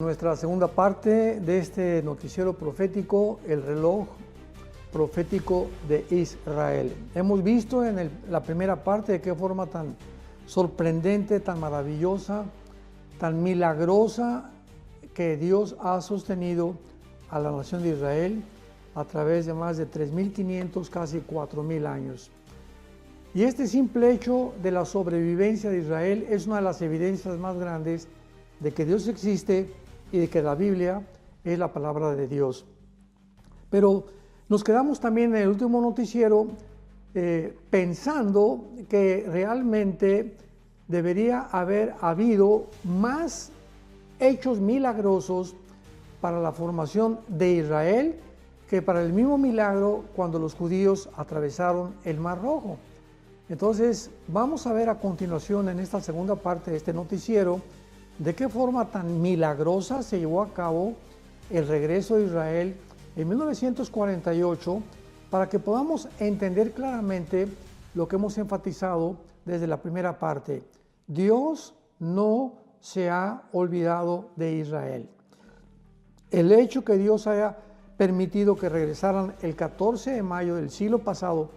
Nuestra segunda parte de este noticiero profético, el reloj profético de Israel. Hemos visto en la primera parte de qué forma tan sorprendente, tan maravillosa, tan milagrosa que Dios ha sostenido a la nación de Israel a través de más de 3.500, casi 4.000 años. Y este simple hecho de la sobrevivencia de Israel es una de las evidencias más grandes de que Dios existe y de que la Biblia es la palabra de Dios. Pero nos quedamos también en el último noticiero pensando que realmente debería haber habido más hechos milagrosos para la formación de Israel que para el mismo milagro cuando los judíos atravesaron el Mar Rojo. Entonces vamos a ver a continuación en esta segunda parte de este noticiero de qué forma tan milagrosa se llevó a cabo el regreso de Israel en 1948 para que podamos entender claramente lo que hemos enfatizado desde la primera parte. Dios no se ha olvidado de Israel. El hecho que Dios haya permitido que regresaran el 14 de mayo del siglo pasado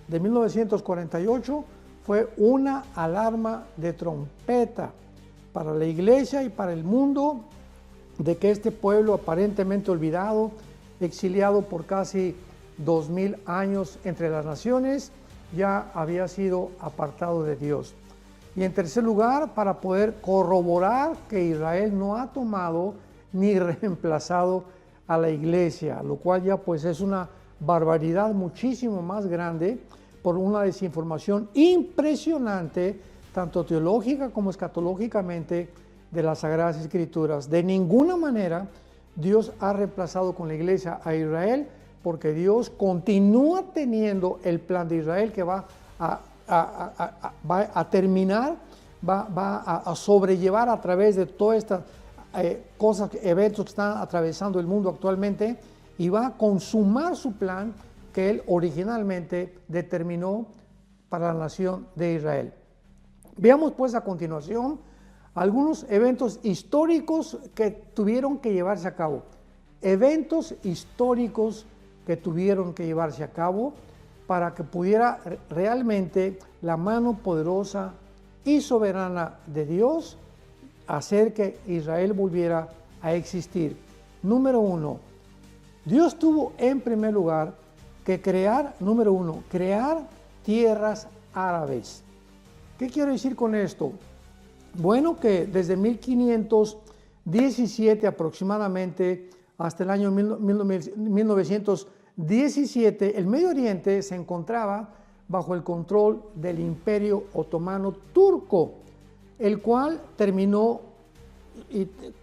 de 1948 fue una alarma de trompeta para la iglesia y para el mundo de que este pueblo aparentemente olvidado, exiliado por casi 2000 años entre las naciones, ya había sido apartado de Dios. Y en tercer lugar, para poder corroborar que Israel no ha tomado ni reemplazado a la iglesia, lo cual ya pues es una barbaridad muchísimo más grande por una desinformación impresionante tanto teológica como escatológicamente, de las Sagradas Escrituras. De ninguna manera Dios ha reemplazado con la iglesia a Israel, porque Dios continúa teniendo el plan de Israel que va a terminar, va a sobrellevar a través de todas estas cosas, eventos que están atravesando el mundo actualmente, y va a consumar su plan que Él originalmente determinó para la nación de Israel. Veamos pues a continuación algunos eventos históricos que tuvieron que llevarse a cabo. Eventos históricos que tuvieron que llevarse a cabo para que pudiera realmente la mano poderosa y soberana de Dios hacer que Israel volviera a existir. Número uno, Dios tuvo en primer lugar que crear tierras árabes. ¿Qué quiero decir con esto? Bueno, que desde 1517 aproximadamente hasta el año 1917, el Medio Oriente se encontraba bajo el control del Imperio Otomano Turco, el cual terminó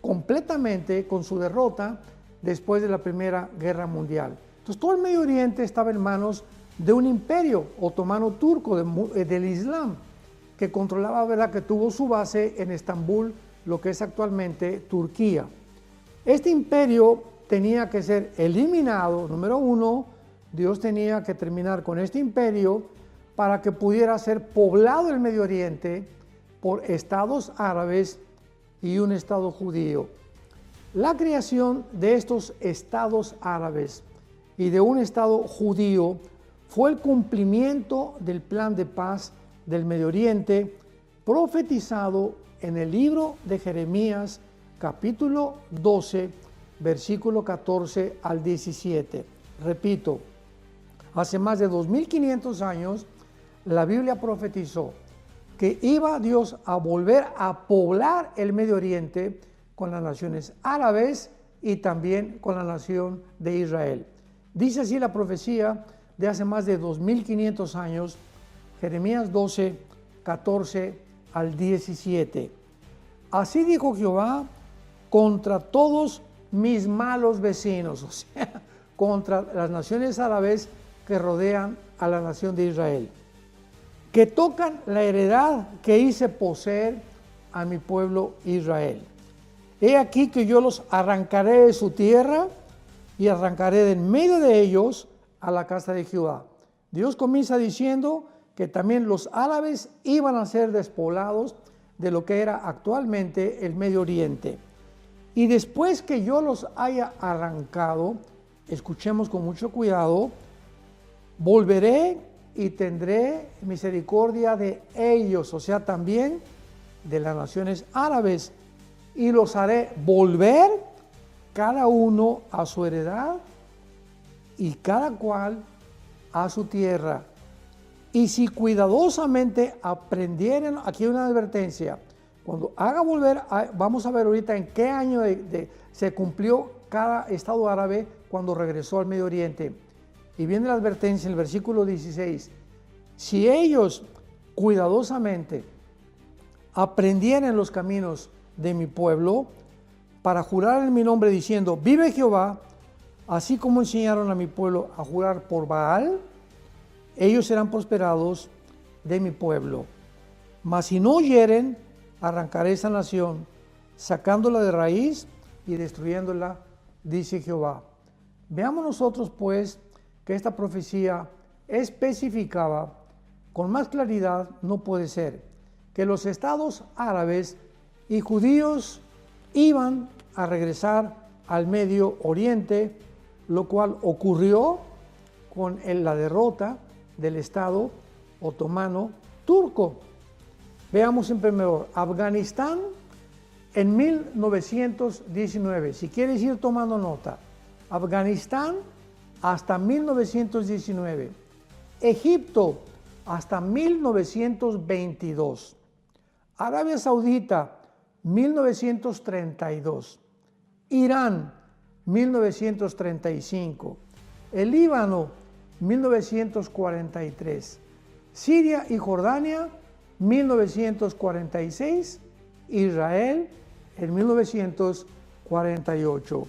completamente con su derrota después de la Primera Guerra Mundial. Entonces todo el Medio Oriente estaba en manos de un imperio otomano turco del Islam, que controlaba, ¿verdad?, que tuvo su base en Estambul, lo que es actualmente Turquía. Este imperio tenía que ser eliminado. Número uno, Dios tenía que terminar con este imperio para que pudiera ser poblado el Medio Oriente por estados árabes y un estado judío. La creación de estos estados árabes y de un estado judío fue el cumplimiento del plan de paz del Medio Oriente, profetizado en el libro de Jeremías, capítulo 12, versículo 14 al 17. Repito, hace más de 2500 años, la Biblia profetizó que iba Dios a volver a poblar el Medio Oriente con las naciones árabes y también con la nación de Israel. Dice así la profecía de hace más de 2500 años, Jeremías 12, 14 al 17. Así dijo Jehová contra todos mis malos vecinos, o sea, contra las naciones árabes que rodean a la nación de Israel, que tocan la heredad que hice poseer a mi pueblo Israel. He aquí que yo los arrancaré de su tierra y arrancaré de en medio de ellos a la casa de Jehová. Dios comienza diciendo que también los árabes iban a ser despoblados de lo que era actualmente el Medio Oriente. Y después que yo los haya arrancado, escuchemos con mucho cuidado, volveré y tendré misericordia de ellos, o sea, también de las naciones árabes, y los haré volver cada uno a su heredad y cada cual a su tierra. Y si cuidadosamente aprendieren, aquí hay una advertencia, cuando haga volver, vamos a ver ahorita en qué año se cumplió cada estado árabe cuando regresó al Medio Oriente. Y viene la advertencia en el versículo 16, si ellos cuidadosamente aprendieran los caminos de mi pueblo, para jurar en mi nombre diciendo, vive Jehová, así como enseñaron a mi pueblo a jurar por Baal, ellos serán prosperados de mi pueblo. Mas si no oyeren, arrancaré esa nación, sacándola de raíz y destruyéndola, dice Jehová. Veamos nosotros pues que esta profecía especificaba con más claridad, no puede ser, que los estados árabes y judíos iban a regresar al Medio Oriente, lo cual ocurrió con la derrota del Estado otomano turco. Veamos en primer lugar, Afganistán en 1919, si quieres ir tomando nota, Afganistán hasta 1919, Egipto hasta 1922, Arabia Saudita 1932, Irán 1935, el Líbano 1943, Siria y Jordania 1946, Israel en 1948.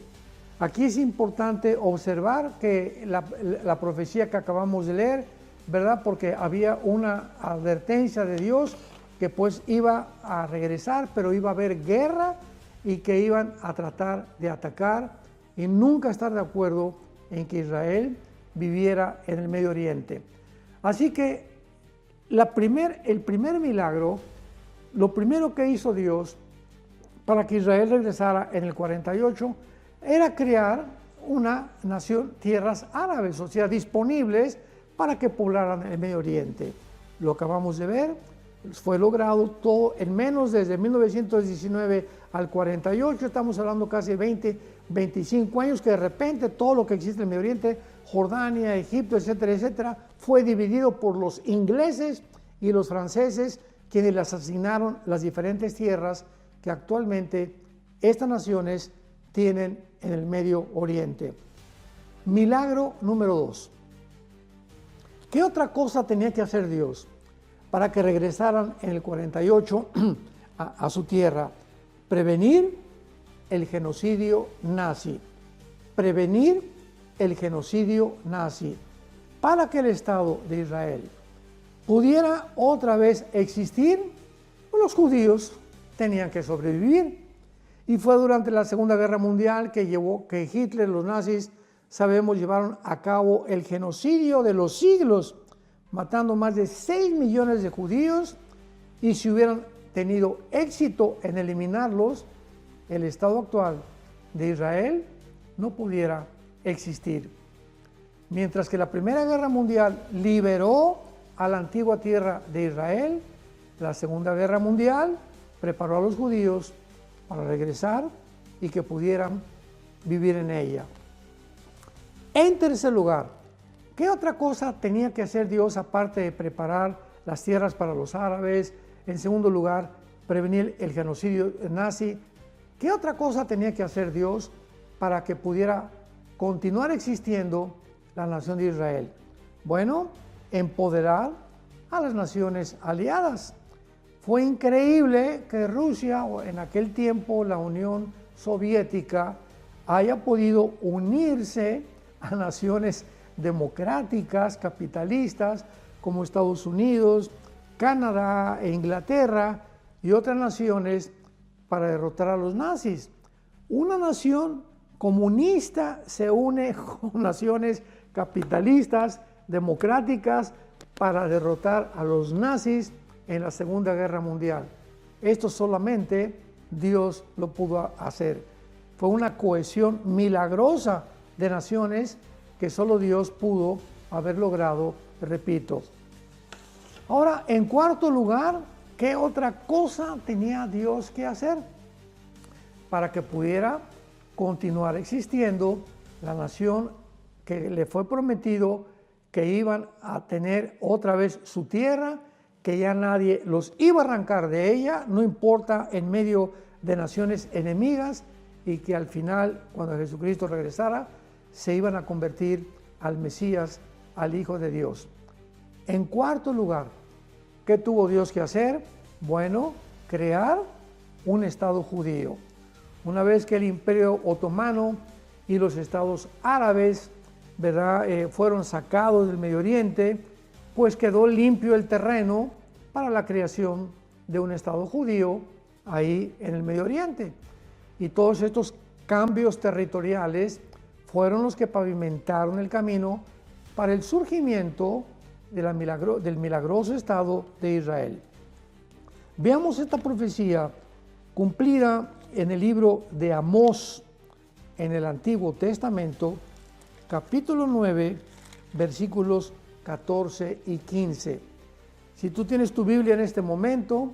Aquí es importante observar que la profecía que acabamos de leer, ¿verdad? Porque había una advertencia de Dios que pues iba a regresar, pero iba a haber guerra y que iban a tratar de atacar y nunca estar de acuerdo en que Israel viviera en el Medio Oriente. Así que el primer milagro, lo primero que hizo Dios para que Israel regresara en el 48, era crear una nación, tierras árabes, o sea, disponibles para que poblaran el Medio Oriente. Lo acabamos de ver, fue logrado todo en menos desde 1919 al 48, estamos hablando casi 20, 25 años, que de repente todo lo que existe en el Medio Oriente, Jordania, Egipto, etcétera, etcétera, fue dividido por los ingleses y los franceses, quienes les asignaron las diferentes tierras que actualmente estas naciones tienen en el Medio Oriente. Milagro número 2. ¿Qué otra cosa tenía que hacer Dios para que regresaran en el 48 a su tierra? Prevenir el genocidio nazi. Prevenir el genocidio nazi. Para que el Estado de Israel pudiera otra vez existir, los judíos tenían que sobrevivir. Y fue durante la Segunda Guerra Mundial que Hitler, los nazis, sabemos, llevaron a cabo el genocidio de los siglos, matando más de 6 millones de judíos, y si hubieran tenido éxito en eliminarlos, el Estado actual de Israel no pudiera existir. Mientras que la Primera Guerra Mundial liberó a la antigua tierra de Israel, la Segunda Guerra Mundial preparó a los judíos para regresar y que pudieran vivir en ella. En tercer lugar, ¿qué otra cosa tenía que hacer Dios aparte de preparar las tierras para los árabes? En segundo lugar, prevenir el genocidio nazi. ¿Qué otra cosa tenía que hacer Dios para que pudiera continuar existiendo la nación de Israel? Bueno, empoderar a las naciones aliadas. Fue increíble que Rusia, o en aquel tiempo la Unión Soviética, haya podido unirse a naciones democráticas, capitalistas, como Estados Unidos, Canadá e Inglaterra y otras naciones para derrotar a los nazis. Una nación comunista se une con naciones capitalistas, democráticas, para derrotar a los nazis en la Segunda Guerra Mundial. Esto solamente Dios lo pudo hacer. fue una cohesión milagrosa de naciones que solo Dios pudo haber logrado, repito. Ahora, en cuarto lugar, ¿qué otra cosa tenía Dios que hacer para que pudiera continuar existiendo la nación que le fue prometido que iban a tener otra vez su tierra, que ya nadie los iba a arrancar de ella, no importa en medio de naciones enemigas, y que al final, cuando Jesucristo regresara, se iban a convertir al Mesías, al Hijo de Dios? En cuarto lugar, ¿qué tuvo Dios que hacer? Bueno, crear un Estado judío. Una vez que el Imperio Otomano y los estados árabes, ¿verdad?, fueron sacados del Medio Oriente, pues quedó limpio el terreno para la creación de un Estado judío ahí en el Medio Oriente. Y todos estos cambios territoriales fueron los que pavimentaron el camino para el surgimiento del milagroso Estado de Israel. Veamos esta profecía cumplida en el libro de Amós, en el Antiguo Testamento, capítulo 9, versículos 14 y 15. Si tú tienes tu Biblia en este momento,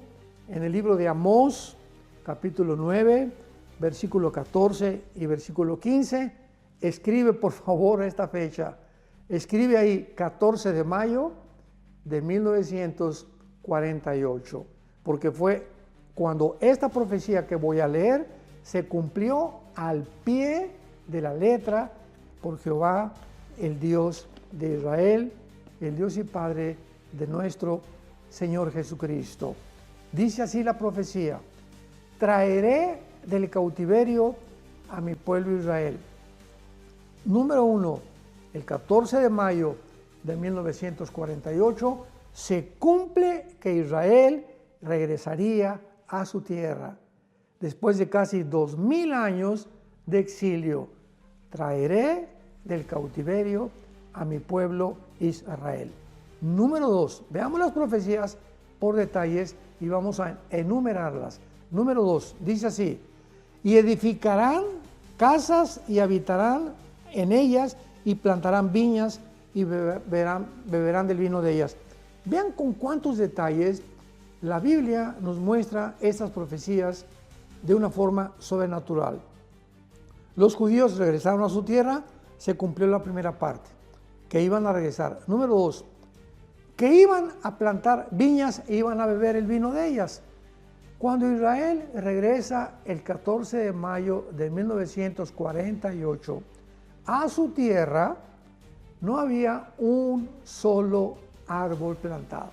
en el libro de Amós, capítulo 9, versículo 14 y versículo 15, escribe por favor esta fecha. Escribe ahí 14 de mayo de 1948, porque fue cuando esta profecía que voy a leer se cumplió al pie de la letra por Jehová, el Dios de Israel, el Dios y Padre de nuestro Señor Jesucristo. Dice así la profecía: traeré del cautiverio a mi pueblo Israel. Número 1, el 14 de mayo de 1948 se cumple que Israel regresaría a su tierra. Después de casi 2000 años de exilio, traeré del cautiverio a mi pueblo Israel. Número 2, veamos las profecías por detalles y vamos a enumerarlas. Número 2, dice así: y edificarán casas y habitarán en ellas y plantarán viñas y beberán del vino de ellas. Vean con cuántos detalles la Biblia nos muestra estas profecías de una forma sobrenatural. Los judíos regresaron a su tierra, se cumplió la primera parte, que iban a regresar. Número 2, que iban a plantar viñas e iban a beber el vino de ellas. Cuando Israel regresa el 14 de mayo de 1948 a su tierra, no había un solo árbol plantado.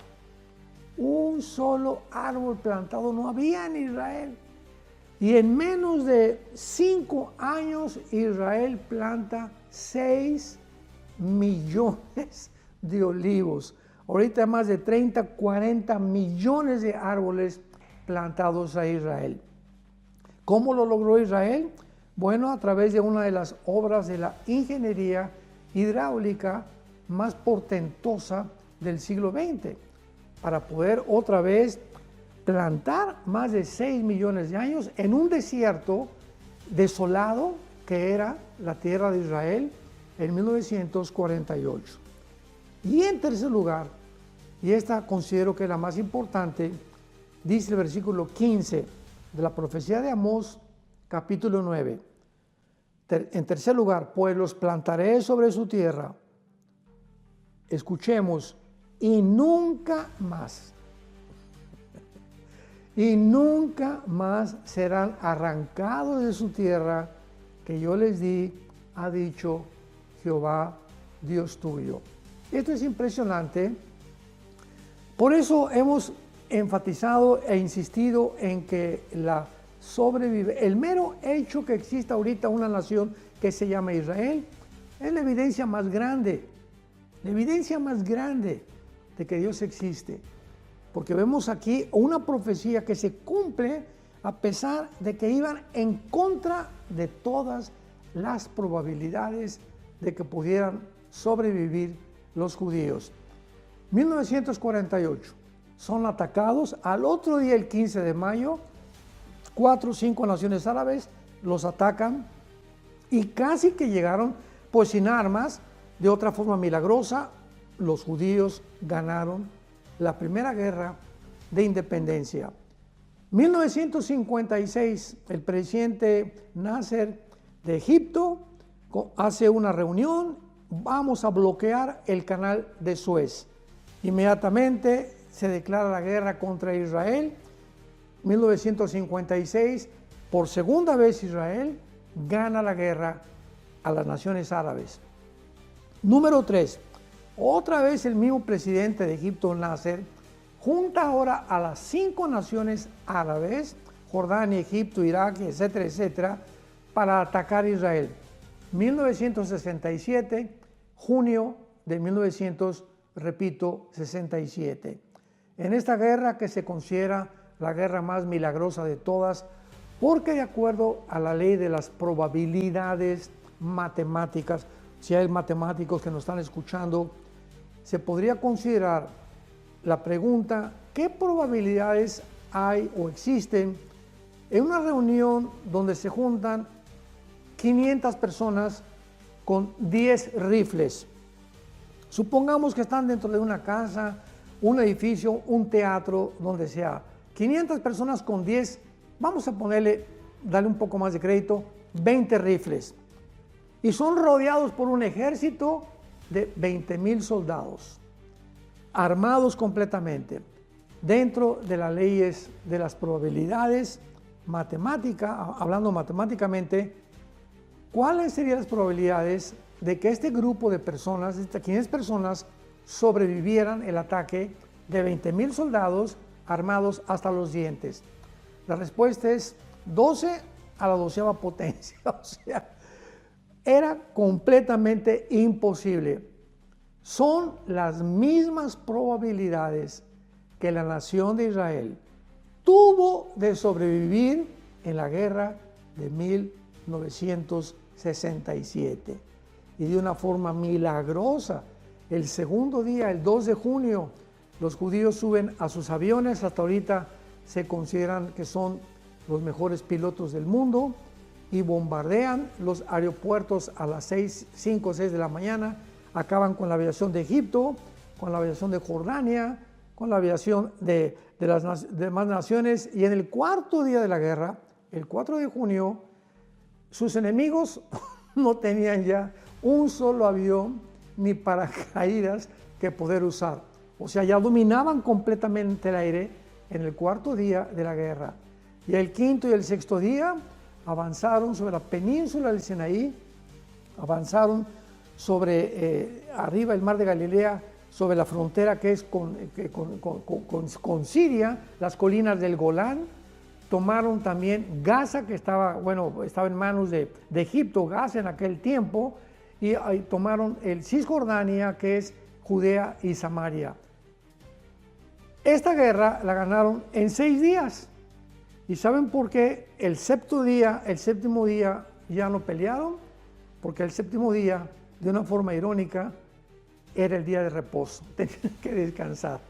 Un solo árbol plantado no había en Israel. Y en menos de 5 años Israel planta 6 millones de olivos. Ahorita hay más de 30, 40 millones de árboles plantados a Israel. ¿Cómo lo logró Israel? Bueno, a través de una de las obras de la ingeniería hidráulica más portentosa del siglo XX, para poder otra vez plantar más de 6 millones de años en un desierto desolado que era la tierra de Israel en 1948. Y en tercer lugar, y esta considero que es la más importante, dice el versículo 15 de la profecía de Amós, capítulo 9. En tercer lugar, pues los plantaré sobre su tierra. Escuchemos: y nunca más. Y nunca más serán arrancados de su tierra que yo les di, ha dicho Jehová, Dios tuyo. Esto es impresionante. Por eso hemos enfatizado e insistido en que el mero hecho que exista ahorita una nación que se llama Israel es la evidencia más grande de que Dios existe. Porque vemos aquí una profecía que se cumple a pesar de que iban en contra de todas las probabilidades de que pudieran sobrevivir los judíos. 1948, son atacados. Al otro día, el 15 de mayo, 4 o 5 naciones árabes los atacan y casi que llegaron pues sin armas. De otra forma milagrosa, los judíos ganaron la primera guerra de independencia. 1956, el presidente Nasser de Egipto hace una reunión: vamos a bloquear el canal de Suez. Inmediatamente se declara la guerra contra Israel. 1956, por segunda vez Israel gana la guerra a las naciones árabes. Número 3, otra vez el mismo presidente de Egipto, Nasser, junta ahora a las 5 naciones árabes, Jordania, Egipto, Irak, etcétera, etcétera, para atacar a Israel. 1967, junio de 1967. En esta guerra, que se considera la guerra más milagrosa de todas, porque de acuerdo a la ley de las probabilidades matemáticas, si hay matemáticos que nos están escuchando, se podría considerar la pregunta: ¿qué probabilidades hay o existen en una reunión donde se juntan 500 personas con 10 rifles? Supongamos que están dentro de una casa, un edificio, un teatro, donde sea. 500 personas con 10, vamos a ponerle, darle un poco más de crédito, 20 rifles. Y son rodeados por un ejército de 20,000 soldados, armados completamente. Dentro de las leyes de las probabilidades matemáticas, hablando matemáticamente, ¿cuáles serían las probabilidades de que este grupo de personas, estas 500 personas, sobrevivieran el ataque de 20,000 soldados armados hasta los dientes? La respuesta es 12 a la 12ª potencia. O sea, era completamente imposible. Son las mismas probabilidades que la nación de Israel tuvo de sobrevivir en la guerra de 1967. Y de una forma milagrosa, el segundo día, el 2 de junio, los judíos suben a sus aviones. Hasta ahorita se consideran que son los mejores pilotos del mundo, y bombardean los aeropuertos a las 5 o 6 de la mañana. Acaban con la aviación de Egipto, con la aviación de Jordania, con la aviación de las demás naciones. Y en el cuarto día de la guerra, el 4 de junio, sus enemigos no tenían ya un solo avión ni paracaídas que poder usar. O sea, ya dominaban completamente el aire en el cuarto día de la guerra. Y el quinto y el sexto día avanzaron sobre la península del Sinaí, avanzaron sobre arriba el mar de Galilea, sobre la frontera que es con Siria, las colinas del Golán. Tomaron también Gaza, que estaba en manos de Egipto, Gaza en aquel tiempo, y tomaron el Cisjordania, que es Judea y Samaria. Esta guerra la ganaron en 6 días. ¿Y saben por qué el séptimo día ya no pelearon? Porque el séptimo día, de una forma irónica, era el día de reposo. Tenían que descansar.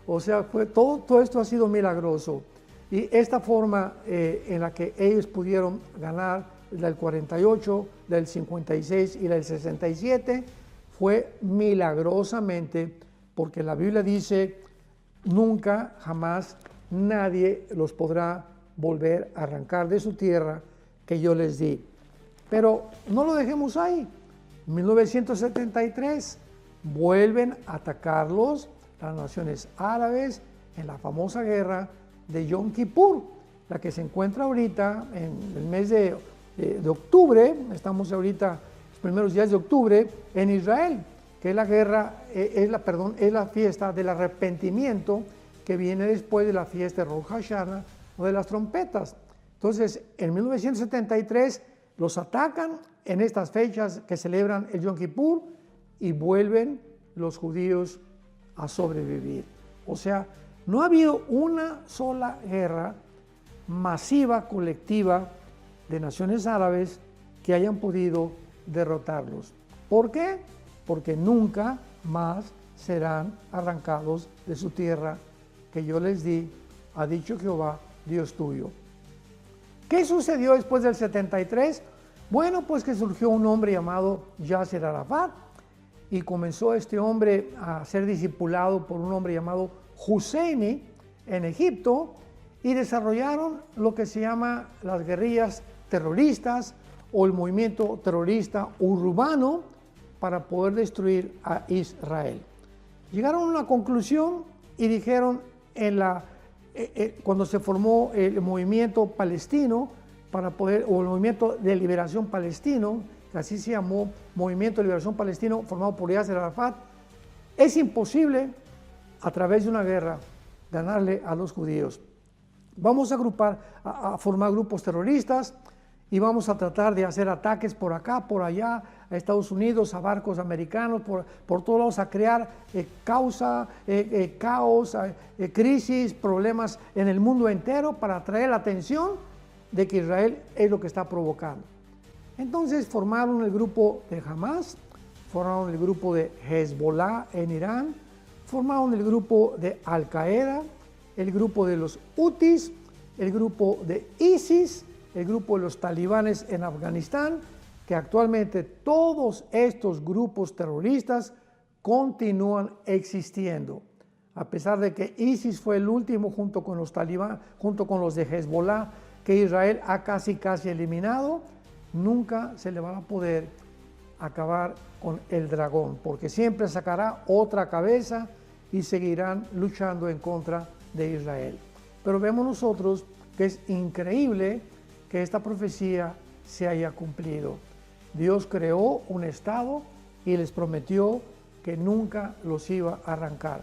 O sea, todo esto ha sido milagroso. Y esta forma en la que ellos pudieron ganar, del 48, del 56 y del 67, fue milagrosamente, porque la Biblia dice: nunca, jamás, nadie los podrá volver a arrancar de su tierra que yo les di. Pero no lo dejemos ahí. En 1973 vuelven a atacarlos las naciones árabes en la famosa guerra de Yom Kippur, la que se encuentra ahorita en el mes de octubre. Estamos ahorita los primeros días de octubre en Israel, que es la guerra, es la fiesta del arrepentimiento, que viene después de la fiesta de Rosh Hashanah o de las trompetas. Entonces, en 1973 los atacan en estas fechas que celebran el Yom Kippur, y vuelven los judíos a sobrevivir. O sea, no ha habido una sola guerra masiva, colectiva, de naciones árabes que hayan podido derrotarlos. ¿Por qué? Porque nunca más serán arrancados de su tierra que yo les di, ha dicho Jehová, Dios tuyo. ¿Qué sucedió después del 73? Bueno, pues que surgió un hombre llamado Yasser Arafat y comenzó este hombre a ser discipulado por un hombre llamado Husseini en Egipto y desarrollaron lo que se llama las guerrillas terroristas o el movimiento terrorista urbano para poder destruir a Israel. Llegaron a una conclusión y dijeron cuando se formó el movimiento palestino o el movimiento de liberación palestino, que así se llamó, Movimiento de Liberación Palestino, formado por Yasser Arafat, es imposible a través de una guerra ganarle a los judíos. Vamos a formar grupos terroristas y vamos a tratar de hacer ataques por acá, por allá, a Estados Unidos, a barcos americanos, por todos lados, a crear caos, crisis, problemas en el mundo entero para atraer la atención de que Israel es lo que está provocando. Entonces formaron el grupo de Hamas, formaron el grupo de Hezbollah en Irán, formaron el grupo de Al-Qaeda, el grupo de los Hutis, el grupo de ISIS, el grupo de los talibanes en Afganistán, que actualmente todos estos grupos terroristas continúan existiendo. A pesar de que ISIS fue el último junto con los talibanes, junto con los de Hezbollah, que Israel ha casi eliminado, nunca se le va a poder acabar con el dragón, porque siempre sacará otra cabeza y seguirán luchando en contra de Israel. Pero vemos nosotros que es increíble que esta profecía se haya cumplido. Dios creó un estado y les prometió que nunca los iba a arrancar.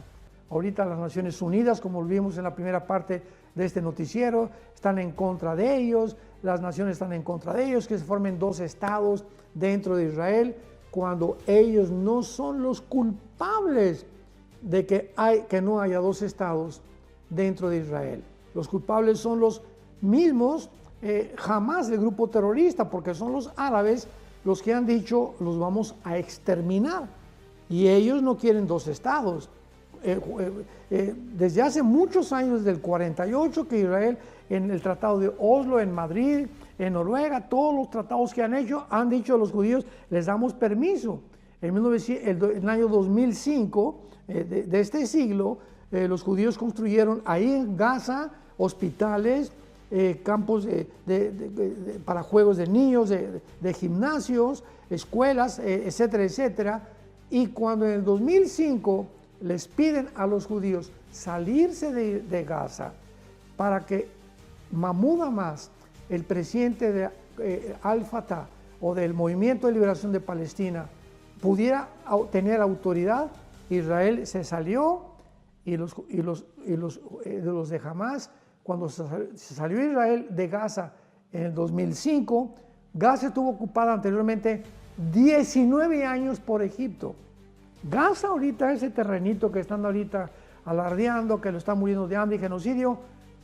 Ahorita las Naciones Unidas, como vimos en la primera parte de este noticiero, están en contra de ellos, las naciones están en contra de ellos, que se formen dos estados dentro de Israel, cuando ellos no son los culpables de que no haya dos estados dentro de Israel. Los culpables son los mismos, jamás el grupo terrorista, porque son los árabes los que han dicho los vamos a exterminar, y ellos no quieren dos estados. Desde hace muchos años, desde el 48, que Israel en el Tratado de Oslo, en Madrid, en Noruega, todos los tratados que han hecho, han dicho a los judíos, les damos permiso. En el año 2005 de este siglo, los judíos construyeron ahí en Gaza hospitales, campos para juegos de niños, de gimnasios, escuelas, etcétera, etcétera. Y cuando en el 2005 les piden a los judíos salirse de Gaza para que Mahmoud Abbas, el presidente de Al-Fatah o del Movimiento de Liberación de Palestina, pudiera tener autoridad, Israel se salió y los de Hamas, cuando se salió Israel de Gaza en el 2005, Gaza estuvo ocupada anteriormente 19 años por Egipto. Gaza ahorita, ese terrenito que están ahorita alardeando, que lo están muriendo de hambre y genocidio,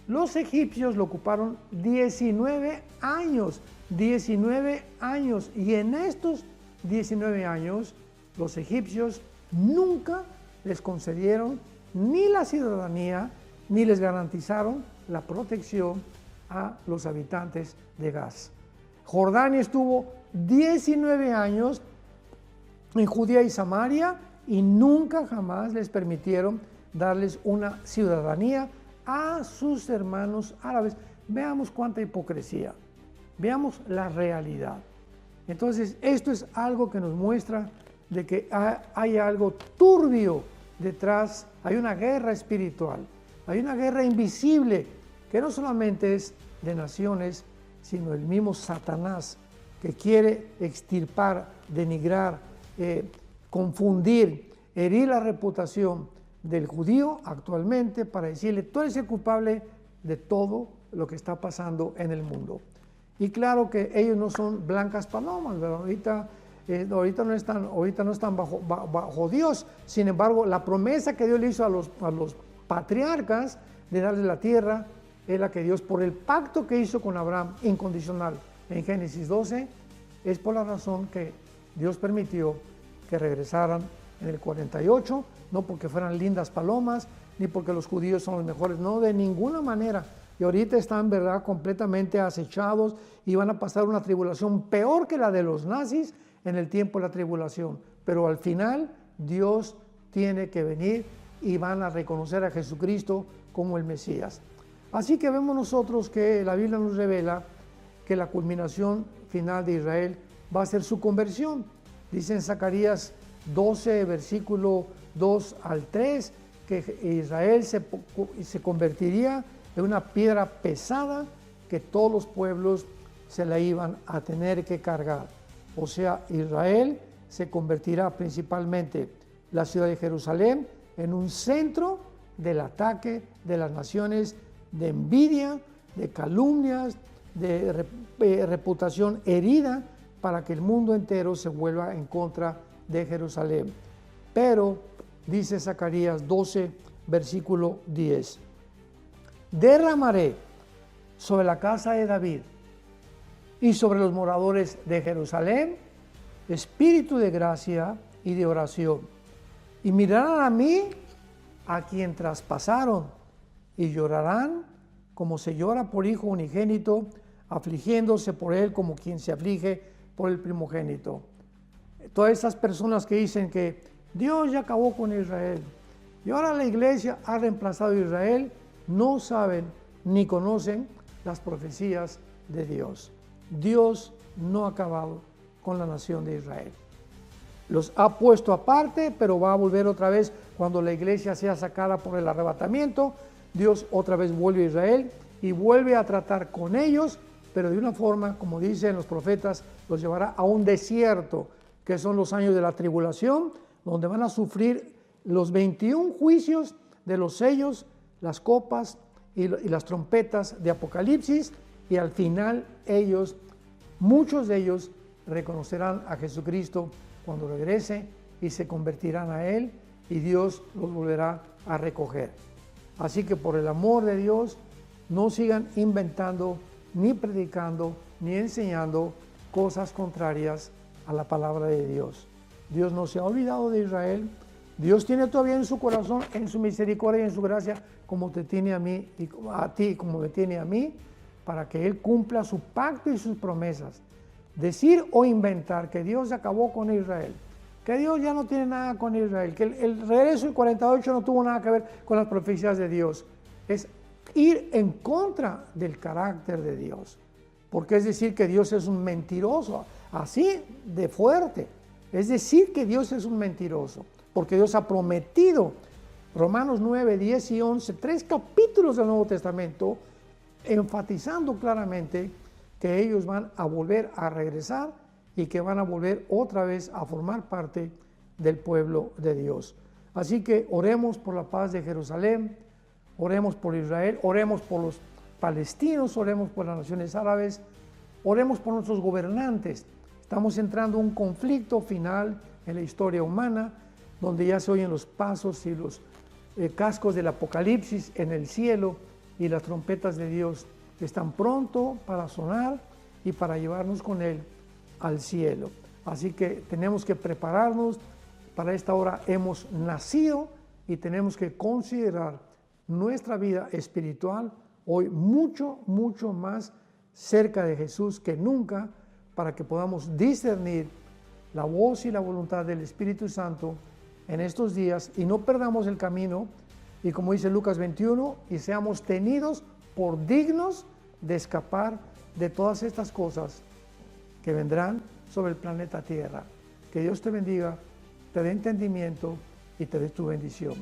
los egipcios lo ocuparon 19 años, y en estos 19 años los egipcios nunca les concedieron ni la ciudadanía, ni les garantizaron la protección a los habitantes de Gaza. Jordania estuvo 19 años en Judea y Samaria y nunca jamás les permitieron darles una ciudadanía a sus hermanos árabes. Veamos cuánta hipocresía, veamos la realidad. Entonces, esto es algo que nos muestra de que hay algo turbio detrás, hay una guerra espiritual, hay una guerra invisible que no solamente es de naciones, sino el mismo Satanás que quiere extirpar, denigrar, confundir, herir la reputación del judío actualmente para decirle, tú eres el culpable de todo lo que está pasando en el mundo. Y claro que ellos no son blancas palomas, ¿verdad? Ahorita no están bajo Dios. Sin embargo, la promesa que Dios le hizo a los patriarcas de darles la tierra es la que Dios, por el pacto que hizo con Abraham incondicional en Génesis 12, es por la razón que Dios permitió que regresaran en el 48, no porque fueran lindas palomas, ni porque los judíos son los mejores, no, de ninguna manera. y ahorita están, ¿verdad?, completamente acechados y van a pasar una tribulación peor que la de los nazis en el tiempo de la tribulación. Pero al final Dios tiene que venir y van a reconocer a Jesucristo como el Mesías. Así que vemos nosotros que la Biblia nos revela que la culminación final de Israel va a ser su conversión. Dice en Zacarías 12, versículo 2 al 3, que Israel se convertiría en una piedra pesada que todos los pueblos se la iban a tener que cargar. O sea, Israel se convertirá principalmente, la ciudad de Jerusalén, en un centro del ataque de las naciones, de envidia, de calumnias, de reputación herida, para que el mundo entero se vuelva en contra de Jerusalén. Pero, dice Zacarías 12, versículo 10, derramaré sobre la casa de David y sobre los moradores de Jerusalén espíritu de gracia y de oración, y mirarán a mí, a quien traspasaron, y llorarán como se llora por hijo unigénito, afligiéndose por él como quien se aflige por el primogénito. Todas esas personas que dicen que Dios ya acabó con Israel y ahora la iglesia ha reemplazado a Israel, no saben ni conocen las profecías de Dios. Dios no ha acabado con la nación de Israel. Los ha puesto aparte, pero va a volver otra vez cuando la iglesia sea sacada por el arrebatamiento. Dios otra vez vuelve a Israel y vuelve a tratar con ellos, pero de una forma, como dicen los profetas, los llevará a un desierto, que son los años de la tribulación, donde van a sufrir los 21 juicios de los sellos, las copas y las trompetas de Apocalipsis, y al final ellos, muchos de ellos, reconocerán a Jesucristo cuando regrese y se convertirán a Él, y Dios los volverá a recoger. Así que por el amor de Dios, no sigan inventando, ni predicando, ni enseñando cosas contrarias a la palabra de Dios. Dios no se ha olvidado de Israel. Dios tiene todavía en su corazón, en su misericordia y en su gracia, como te tiene a mí y a ti, como me tiene a mí, para que Él cumpla su pacto y sus promesas. Decir o inventar que Dios acabó con Israel, que Dios ya no tiene nada con Israel, que el regreso del 48 no tuvo nada que ver con las profecías de Dios, es ir en contra del carácter de Dios, porque es decir que Dios es un mentiroso, así de fuerte, es decir que Dios es un mentiroso, porque Dios ha prometido, Romanos 9, 10 y 11, 3 capítulos del Nuevo Testamento, enfatizando claramente que ellos van a volver a regresar y que van a volver otra vez a formar parte del pueblo de Dios. Así que oremos por la paz de Jerusalén, oremos por Israel, oremos por los palestinos, oremos por las naciones árabes, oremos por nuestros gobernantes. Estamos entrando en un conflicto final en la historia humana, donde ya se oyen los pasos y los cascos del Apocalipsis en el cielo, y las trompetas de Dios están pronto para sonar y para llevarnos con Él al cielo. Así que tenemos que prepararnos. Para esta hora hemos nacido y tenemos que considerar nuestra vida espiritual hoy mucho, mucho más cerca de Jesús que nunca, para que podamos discernir la voz y la voluntad del Espíritu Santo en estos días y no perdamos el camino, y como dice Lucas 21, y seamos tenidos por dignos de escapar de todas estas cosas que vendrán sobre el planeta Tierra. Que Dios te bendiga, te dé entendimiento y te dé tu bendición.